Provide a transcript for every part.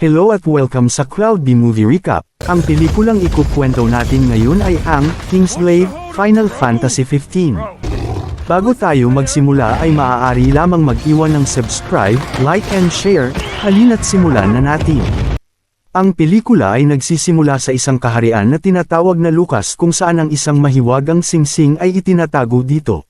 Hello at welcome sa Cloud B Movie Recap. Ang pelikulang ikukwento natin ngayon ay ang Kingsglaive, Final Fantasy XV. Bago tayo magsimula ay maaari lamang mag-iwan ng subscribe, like and share, halina't simulan na natin. Ang pelikula ay nagsisimula sa isang kaharian na tinatawag na Lucas kung saan ang isang mahiwagang singsing ay itinatago dito.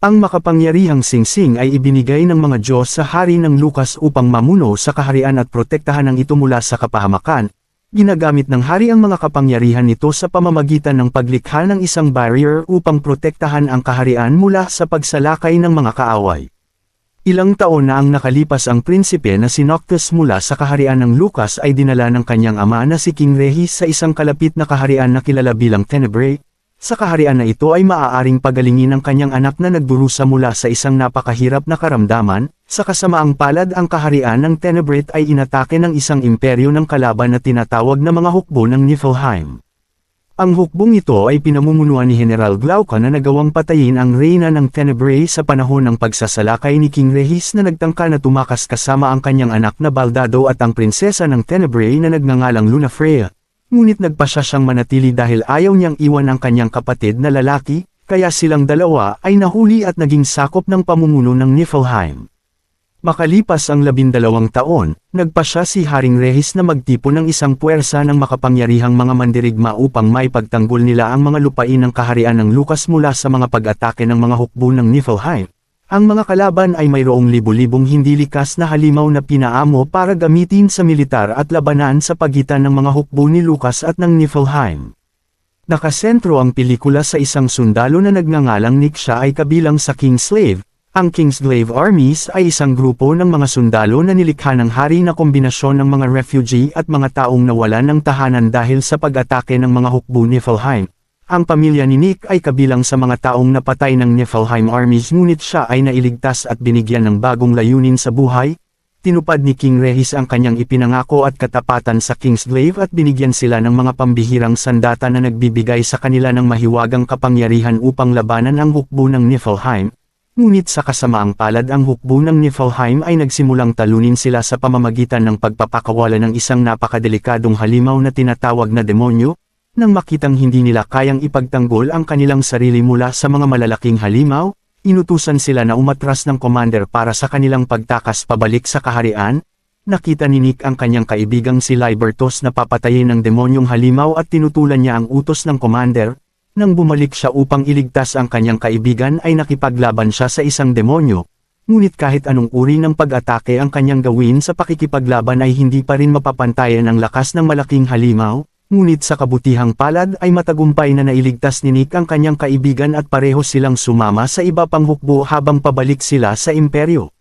Ang makapangyarihang singsing ay ibinigay ng mga Diyos sa hari ng Lucas upang mamuno sa kaharian at protektahan ang ito mula sa kapahamakan. Ginagamit ng hari ang mga kapangyarihan nito sa pamamagitan ng paglikha ng isang barrier upang protektahan ang kaharian mula sa pagsalakay ng mga kaaway. Ilang taon na ang nakalipas ang prinsipe na si Noctis mula sa kaharian ng Lucas ay dinala ng kanyang ama na si King Regis sa isang kalapit na kaharian na kilala bilang Tenebrae. Sa kaharian na ito ay maaaring pagalingin ng kanyang anak na nagdurusa mula sa isang napakahirap na karamdaman. Sa kasamaang palad ang kaharian ng Tenebrae ay inatake ng isang imperyo ng kalaban na tinatawag na mga hukbo ng Niflheim. Ang hukbong ito ay pinamumunuan ni General Glauca na nagawang patayin ang reyna ng Tenebrae sa panahon ng pagsasalakay ni King Regis na nagtangka na tumakas kasama ang kanyang anak na Baldado at ang prinsesa ng Tenebrae na nagngangalang Lunafreya. Ngunit nagpasya siyang manatili dahil ayaw niyang iwan ang kanyang kapatid na lalaki, kaya silang dalawa ay nahuli at naging sakop ng pamumuno ng Niflheim. Makalipas ang 12 taon, nagpasya si Haring Regis na magtipon ng isang puwersa ng makapangyarihang mga mandirigma upang maipagtanggol nila ang mga lupain ng kaharian ng Lucas mula sa mga pag-atake ng mga hukbo ng Niflheim. Ang mga kalaban ay mayroong libu-libong hindi likas na halimaw na pinaamo para gamitin sa militar at labanan sa pagitan ng mga hukbo ni Lucas at ng Niflheim. Nakasentro ang pelikula sa isang sundalo na nagngangalang Nick, siya ay kabilang sa Kingsglaive. Ang Kingsglaive Armies ay isang grupo ng mga sundalo na nilikha ng hari na kombinasyon ng mga refugee at mga taong nawalan ng tahanan dahil sa pag-atake ng mga hukbo Niflheim. Ang pamilya ni Nick ay kabilang sa mga taong napatay ng Niflheim Armies, ngunit siya ay nailigtas at binigyan ng bagong layunin sa buhay. Tinupad ni King Regis ang kanyang ipinangako at katapatan sa Kingsglaive at binigyan sila ng mga pambihirang sandata na nagbibigay sa kanila ng mahiwagang kapangyarihan upang labanan ang hukbo ng Niflheim. Ngunit sa kasamaang palad ang hukbo ng Niflheim ay nagsimulang talunin sila sa pamamagitan ng pagpapakawala ng isang napakadelikadong halimaw na tinatawag na demonyo. Nang makitang hindi nila kayang ipagtanggol ang kanilang sarili mula sa mga malalaking halimaw, inutusan sila na umatras ng commander para sa kanilang pagtakas pabalik sa kaharian. Nakita ni Nick ang kanyang kaibigang si Libertos na papatayin ng demonyong halimaw at tinutulan niya ang utos ng commander. Nang bumalik siya upang iligtas ang kanyang kaibigan ay nakipaglaban siya sa isang demonyo. Ngunit kahit anong uri ng pag-atake ang kanyang gawin sa pakikipaglaban ay hindi pa rin mapapantayan ang lakas ng malaking halimaw. Ngunit sa kabutihang palad ay matagumpay na nailigtas ni Nick ang kanyang kaibigan at pareho silang sumama sa iba pang hukbo habang pabalik sila sa imperyo.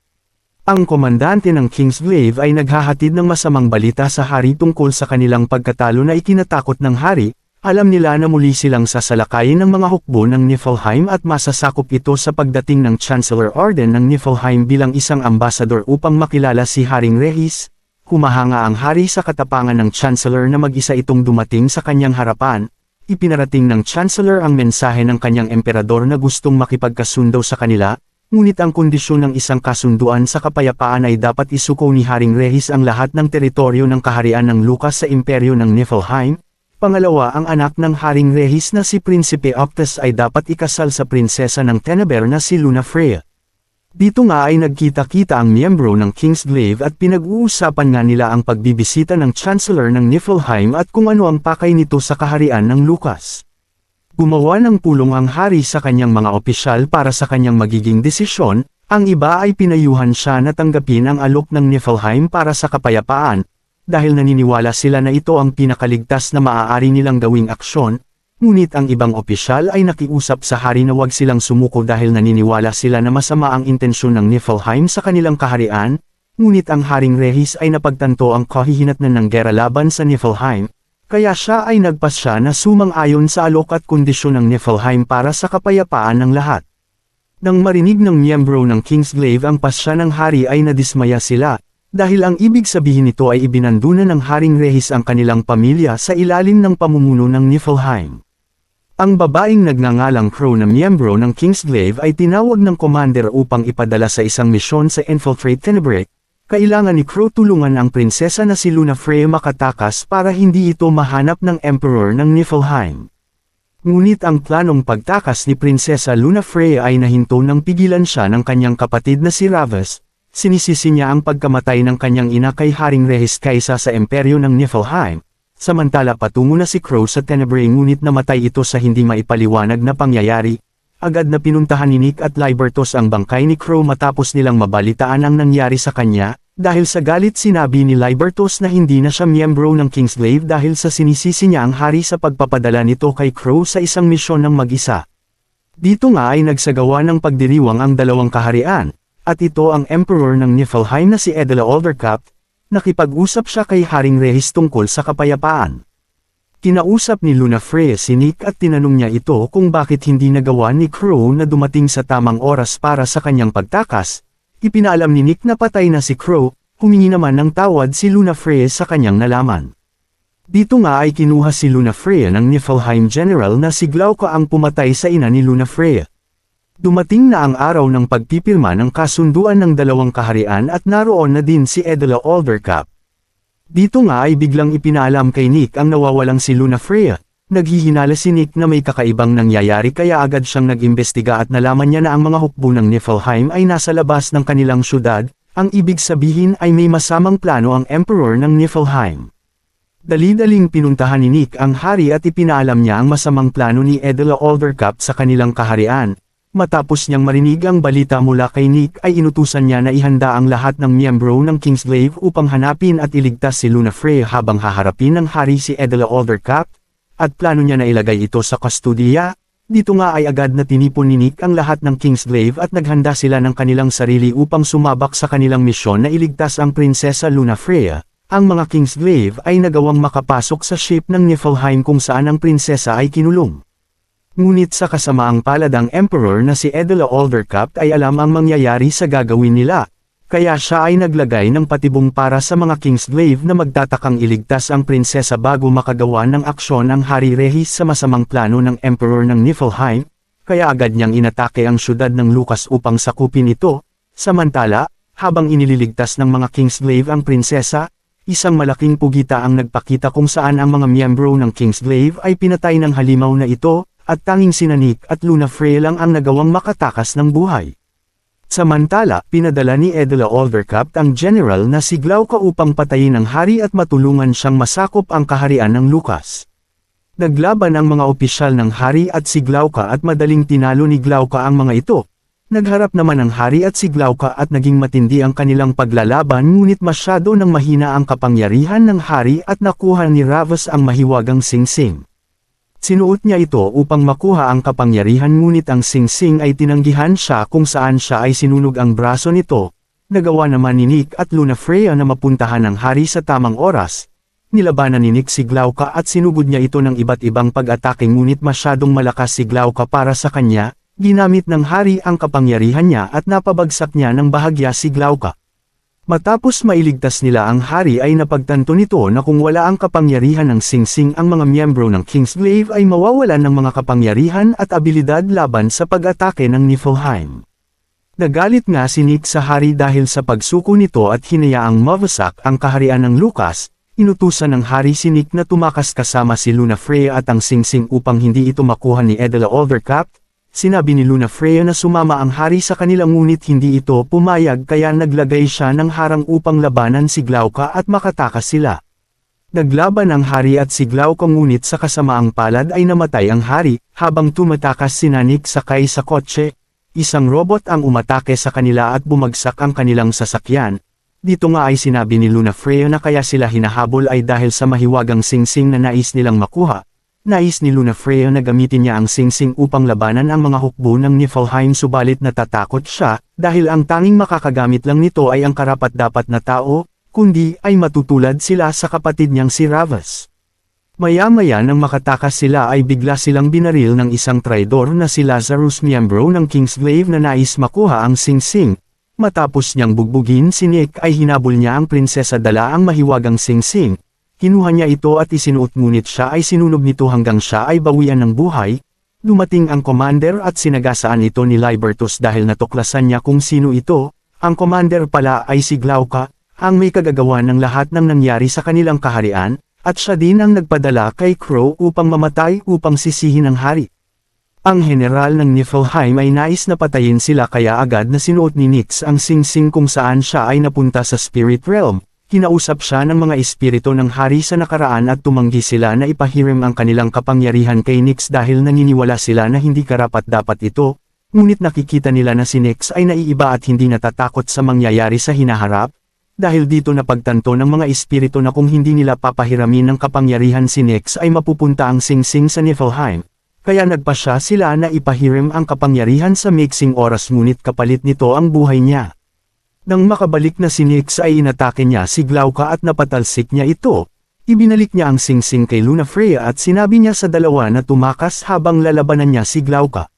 Ang komandante ng Kingsglaive ay naghahatid ng masamang balita sa hari tungkol sa kanilang pagkatalo na ikinatakot ng hari. Alam nila na muli silang sasalakayin ng mga hukbo ng Niflheim at masasakop ito sa pagdating ng Chancellor Arden ng Niflheim bilang isang ambasador upang makilala si Haring Regis. Humahanga ang hari sa katapangan ng Chancellor na mag-isa itong dumating sa kanyang harapan. Ipinarating ng Chancellor ang mensahe ng kanyang emperador na gustong makipagkasundo sa kanila, ngunit ang kondisyon ng isang kasunduan sa kapayapaan ay dapat isuko ni Haring Regis ang lahat ng teritoryo ng kaharian ng Lucas sa imperyo ng Niflheim. Pangalawa, ang anak ng Haring Regis na si Prinsipe Octus ay dapat ikasal sa prinsesa ng Tenebrae na si Lunafreya. Dito nga ay nagkita-kita ang miyembro ng Kingsglaive at pinag-uusapan nga nila ang pagbibisita ng Chancellor ng Niflheim at kung ano ang pakay nito sa kaharian ng Lucas. Gumawa ng pulong ang hari sa kanyang mga opisyal para sa kanyang magiging desisyon, ang iba ay pinayuhan siya na tanggapin ang alok ng Niflheim para sa kapayapaan, dahil naniniwala sila na ito ang pinakaligtas na maaari nilang gawing aksyon. Ngunit ang ibang opisyal ay nakiusap sa hari na huwag silang sumuko dahil naniniwala sila na masama ang intensyon ng Niflheim sa kanilang kaharian. Ngunit ang Haring Regis ay napagtanto ang kahihinatnan ng gera laban sa Niflheim, kaya siya ay nagpasya na sumang-ayon sa alok at kondisyon ng Niflheim para sa kapayapaan ng lahat. Nang marinig ng miyembro ng Kingsglaive ang pasya ng hari ay nadismaya sila, dahil ang ibig sabihin nito ay ibinandunan ng Haring Regis ang kanilang pamilya sa ilalim ng pamumuno ng Niflheim. Ang babaeng nagngangalang Crow na miyembro ng Kingsglaive ay tinawag ng commander upang ipadala sa isang misyon sa Infiltrate Tenebrae, Kailangan ni Crow tulungan ang prinsesa na si Lunafreya makatakas para hindi ito mahanap ng Emperor ng Niflheim. Ngunit ang planong pagtakas ni Prinsesa Lunafreya ay nahinto nang pigilan siya ng kanyang kapatid na si Ravus. Sinisisi niya ang pagkamatay ng kanyang ina kay Haring Rehis kaysa sa imperyo ng Niflheim. Samantala patungo na si Crow sa Tenebrae ngunit namatay ito sa hindi maipaliwanag na pangyayari. Agad na pinuntahan ni Nick at Libertos ang bangkay ni Crow matapos nilang mabalitaan ang nangyari sa kanya. Dahil sa galit sinabi ni Libertos na hindi na siya miyembro ng Kingsglaive dahil sa sinisisi niya ang hari sa pagpapadala nito kay Crow sa isang misyon ng mag-isa. Dito nga ay nagsagawa ng pagdiriwang ang dalawang kaharian, at ito ang Emperor ng Niflheim na si Edela Aldercap. Nakipag-usap siya kay Haring Rehis tungkol sa kapayapaan. Kinausap ni Lunafreya si Nick at tinanong niya ito kung bakit hindi nagawa ni Crow na dumating sa tamang oras para sa kanyang pagtakas. Ipinaalam ni Nick na patay na si Crow, humingi naman ng tawad si Lunafreya sa kanyang nalaman. Dito nga ay kinuha si Lunafreya ng Niflheim General na si Glauca ang pumatay sa ina ni Lunafreya. Dumating na ang araw ng pagpipirma ng kasunduan ng dalawang kaharian at naroon na din si Edela Aldercap. Dito nga ay biglang ipinaalam kay Nick ang nawawalang si Lunafreya. Naghihinala si Nick na may kakaibang nangyayari kaya agad siyang nag-imbestiga at nalaman niya na ang mga hukbo ng Niflheim ay nasa labas ng kanilang syudad, ang ibig sabihin ay may masamang plano ang Emperor ng Niflheim. Dali-daling pinuntahan ni Nick ang hari at ipinaalam niya ang masamang plano ni Edela Aldercap sa kanilang kaharian. Matapos niyang marinig ang balita mula kay Nick ay inutusan niya na ihanda ang lahat ng miyembro ng Kingsglaive upang hanapin at iligtas si Lunafreya habang haharapin ng hari si Edela Aldercap. At plano niya na ilagay ito sa kustodiya. Dito nga ay agad na tinipon ni Nick ang lahat ng Kingsglaive at naghanda sila ng kanilang sarili upang sumabak sa kanilang misyon na iligtas ang Prinsesa Lunafreya. Ang mga Kingsglaive ay nagawang makapasok sa ship ng Niflheim kung saan ang prinsesa ay kinulong. Ngunit sa kasamaang palad ang Emperor na si Edela Aldercap ay alam ang mangyayari sa gagawin nila. Kaya siya ay naglagay ng patibong para sa mga Kingsglaive na magtatakang iligtas ang prinsesa bago makagawa ng aksyon ang Hari Rehis sa masamang plano ng Emperor ng Niflheim, kaya agad niyang inatake ang syudad ng Lucas upang sakupin ito. Samantala, habang inililigtas ng mga Kingsglaive ang prinsesa, isang malaking pugita ang nagpakita kung saan ang mga miyembro ng Kingsglaive ay pinatay ng halimaw na ito, at tanging sina Nick at Lunafreya lang ang nagawang makatakas ng buhay. Samantala, pinadala ni Edela Aldercap ang general na si Glauca upang patayin ang hari at matulungan siyang masakop ang kaharian ng Lucas. Naglaban ang mga opisyal ng hari at si Glauca at madaling tinalo ni Glauca ang mga ito. Nagharap naman ang hari at si Glauca at naging matindi ang kanilang paglalaban ngunit masyado nang mahina ang kapangyarihan ng hari at nakuha ni Ravus ang mahiwagang singsing. Sinuot niya ito upang makuha ang kapangyarihan ngunit ang singsing ay tinanggihan siya kung saan siya ay sinunog ang braso nito. Nagawa naman ni Nick at Lunafreya na mapuntahan ang hari sa tamang oras. Nilabanan ni Nick si Glauca at sinugod niya ito ng iba't ibang pag-atake ngunit masyadong malakas si Glauca para sa kanya. Ginamit ng hari ang kapangyarihan niya at napabagsak niya ng bahagya si Glauca. Matapos mailigtas nila ang hari ay napagtanto nito na kung wala ang kapangyarihan ng singsing ang mga miyembro ng Kingsglaive ay mawawalan ng mga kapangyarihan at abilidad laban sa pag-atake ng Niflheim. Nagalit nga si Nick sa hari dahil sa pagsuko nito at hinayaang mawasak ang kaharian ng Lucas. Inutusan ng hari si Nick na tumakas kasama si Lunafreya at ang singsing upang hindi ito makuha ni Edela Aldercap. Sinabi ni Lunafreya na sumama ang hari sa kanila ngunit hindi ito pumayag kaya naglagay siya ng harang upang labanan si Glauca at makatakas sila. Naglaban ang hari at si Glauca ngunit sa kasamaang palad ay namatay ang hari, habang tumatakas si Nick sakay sa kotse. Isang robot ang umatake sa kanila at bumagsak ang kanilang sasakyan. Dito nga ay sinabi ni Lunafreya na kaya sila hinahabol ay dahil sa mahiwagang singsing na nais nilang makuha. Nais ni Lunafreya na gamitin niya ang singsing upang labanan ang mga hukbo ng Niflheim subalit natatakot siya, dahil ang tanging makakagamit lang nito ay ang karapat-dapat na tao, kundi ay matutulad sila sa kapatid niyang si Ravus. Maya-maya nang makatakas sila ay bigla silang binaril ng isang traidor na si Lazarus miyembro ng Kingsglaive na nais makuha ang singsing. Matapos niyang bugbugin si Nick ay hinabol niya ang prinsesa dala ang mahiwagang singsing. Kinuha niya ito at isinuot ngunit siya ay sinunog nito hanggang siya ay bawian ng buhay. Dumating ang commander at sinagasaan ito ni Libertos dahil natuklasan niya kung sino ito. Ang commander pala ay si Glauca. ang may kagagawa ng lahat ng nangyari sa kanilang kaharian, at siya din ang nagpadala kay Crow upang mamatay upang sisihin ang hari. Ang general ng Niflheim ay nais na patayin sila kaya agad na sinuot ni Nyx ang singsing kung saan siya ay napunta sa spirit realm. Kinausap siya ng mga espiritu ng hari sa nakaraan at tumanggi sila na ipahirim ang kanilang kapangyarihan kay Nyx dahil naniniwala sila na hindi karapat-dapat ito, ngunit nakikita nila na si Nyx ay naiiba at hindi natatakot sa mangyayari sa hinaharap. Dahil dito napagtanto ng mga espiritu na kung hindi nila papahiramin ng kapangyarihan si Nyx ay mapupunta ang singsing sa Niflheim. Kaya nagpasya sila na ipahirim ang kapangyarihan sa mixing oras ngunit kapalit nito ang buhay niya. Nang makabalik na si Nyx ay inatake niya si Glauca at napatalsik niya ito. Ibinalik niya ang singsing kay Lunafreya at sinabi niya sa dalawa na tumakas habang lalabanan niya si Glauca.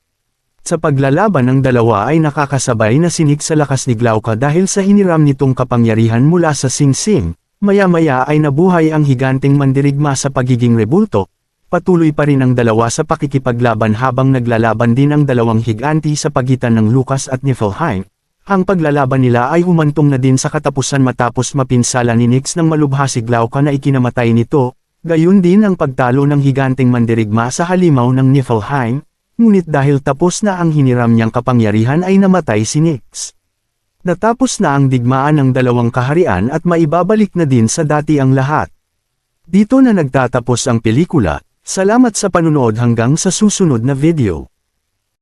Sa paglalaban ng dalawa ay nakakasabay na si Nyx sa lakas ni Glauca dahil sa hiniram nitong kapangyarihan mula sa singsing. Maya-maya ay nabuhay ang higanteng mandirigma sa pagiging rebulto. Patuloy pa rin ang dalawa sa pakikipaglaban habang naglalaban din ang dalawang higanti sa pagitan ng Lucas at Niflheim. Ang paglalaban nila ay humantong na din sa katapusan matapos mapinsala ni Nyx ng malubha si Glauca na ikinamatay nito, gayon din ang pagtalo ng higanteng mandirigma sa halimaw ng Niflheim, ngunit dahil tapos na ang hiniram niyang kapangyarihan ay namatay si Nyx. Natapos na ang digmaan ng dalawang kaharian at maibabalik na din sa dati ang lahat. Dito na nagtatapos ang pelikula. Salamat sa panunood hanggang sa susunod na video.